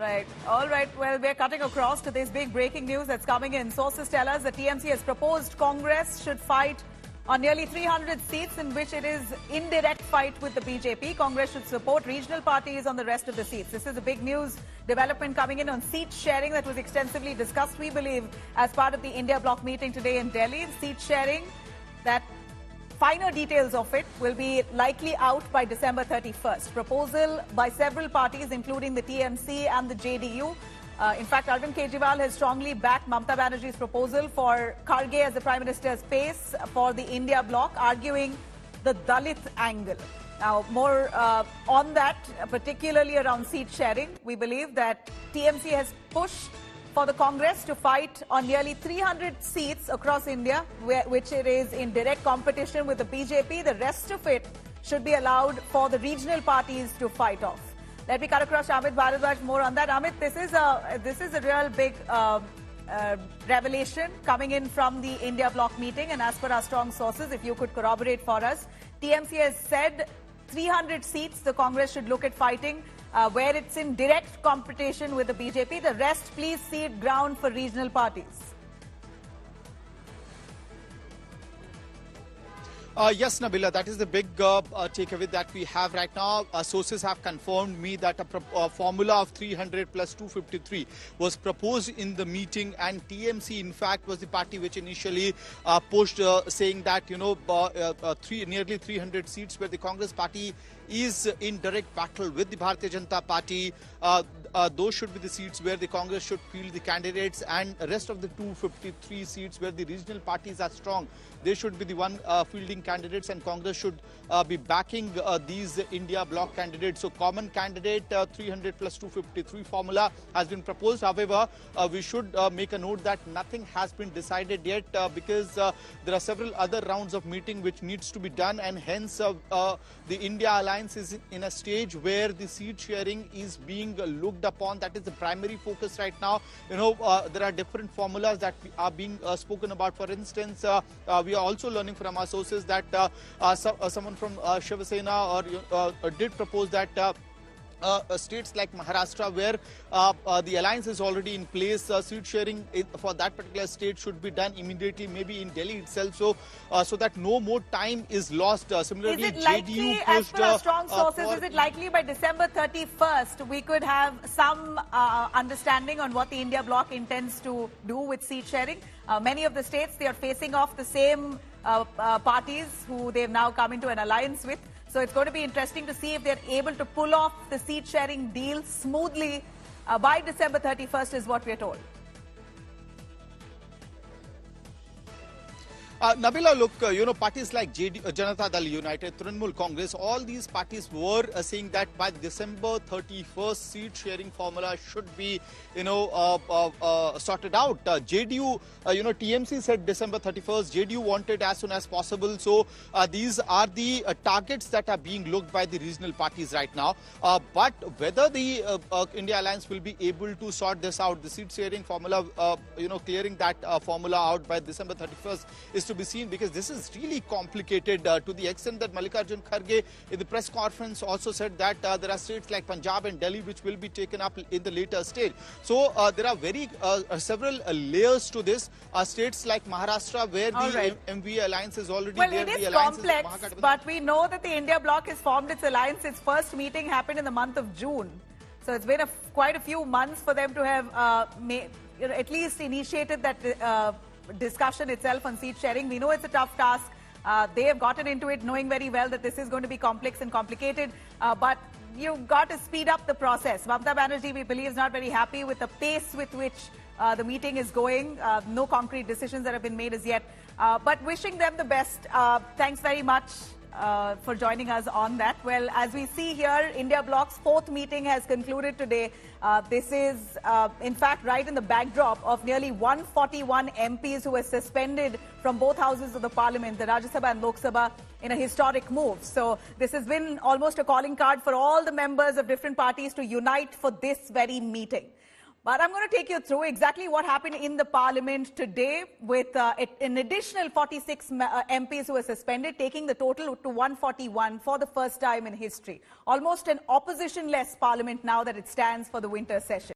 Right. All right. Well, we're cutting across to this big breaking news that's coming in. Sources tell us the TMC has proposed Congress should fight on nearly 300 seats in which it is indirect fight with the BJP. Congress should support regional parties on the rest of the seats. This is a big news development coming in on seat sharing that was extensively discussed, we believe, as part of the India bloc meeting today in Delhi. Seat sharing, that finer details of it will be likely out by December 31st. Proposal by several parties, including the TMC and the JDU. In fact, Arvind Kejriwal has strongly backed Mamata Banerjee's proposal for Kargi as the Prime Minister's pace for the India bloc, arguing the Dalit angle. Now, more on that, particularly around seat sharing, we believe that TMC has pushed for the Congress to fight on nearly 300 seats across India, which it is in direct competition with the BJP. The rest of it should be allowed for the regional parties to fight off. Let me cut across to Amit Bharadwaj more on that. Amit, this is a real big revelation coming in from the India bloc meeting, and as per our strong sources, if you could corroborate for us, TMC has said 300 seats the Congress should look at fighting, where it's in direct competition with the BJP. The rest, please cede ground for regional parties. Yes, Nabila, that is the big takeaway that we have right now. Sources have confirmed me that a formula of 300 plus 253 was proposed in the meeting, and TMC, in fact, was the party which initially pushed, saying that, nearly 300 seats where the Congress party is in direct battle with the Bharatiya Janata Party. Those should be the seats where the Congress should field the candidates, and the rest of the 253 seats where the regional parties are strong, they should be the one fielding candidates, and Congress should be backing these India bloc candidates. So common candidate 300 plus 253 formula has been proposed. However, we should make a note that nothing has been decided yet because there are several other rounds of meeting which needs to be done, and hence the India Alliance is in a stage where the seat sharing is being looked upon. That is the primary focus right now. There are different formulas that are being spoken about. For instance, we are also learning from our sources that someone from Shiv Sena did propose that states like Maharashtra, where the alliance is already in place, seat sharing for that particular state should be done immediately, maybe in Delhi itself, so that no more time is lost. Similarly, is it likely, JDU as per our strong sources, is it likely by December 31st we could have some understanding on what the India bloc intends to do with seat sharing? Many of the states, they are facing off the same parties who they've now come into an alliance with. So it's going to be interesting to see if they're able to pull off the seat sharing deal smoothly by December 31st is what we're told. Nabila, look, parties like Janata Dal United, Trinamool Congress, all these parties were saying that by December 31st, seat sharing formula should be, sorted out. JDU, TMC said December 31st, JDU wanted as soon as possible. So these are the targets that are being looked by the regional parties right now. But whether the India Alliance will be able to sort this out, the seat sharing formula, clearing that formula out by December 31st is to be seen, because this is really complicated to the extent that Mallikarjun Kharge in the press conference also said that there are states like Punjab and Delhi which will be taken up in the later stage. So there are several layers to this. States like Maharashtra, where the MV alliance is already there. Well, it is complex, but we know that the India bloc has formed its alliance. Its first meeting happened in the month of June. So it's been quite a few months for them to have at least initiated that discussion itself on seat sharing. We know it's a tough task. They have gotten into it knowing very well that this is going to be complex and complicated, but you've got to speed up the process. Mamata Banerjee, we believe, is not very happy with the pace with which the meeting is going. No concrete decisions that have been made as yet, but wishing them the best. Thanks very much for joining us on that. Well, as we see here, India bloc's fourth meeting has concluded today. This is, in fact, right in the backdrop of nearly 141 MPs who were suspended from both houses of the parliament, the Rajya Sabha and Lok Sabha, in a historic move. So this has been almost a calling card for all the members of different parties to unite for this very meeting. But I'm going to take you through exactly what happened in the parliament today with an additional 46 MPs who were suspended, taking the total to 141 for the first time in history. Almost an opposition-less parliament now that it stands for the winter session.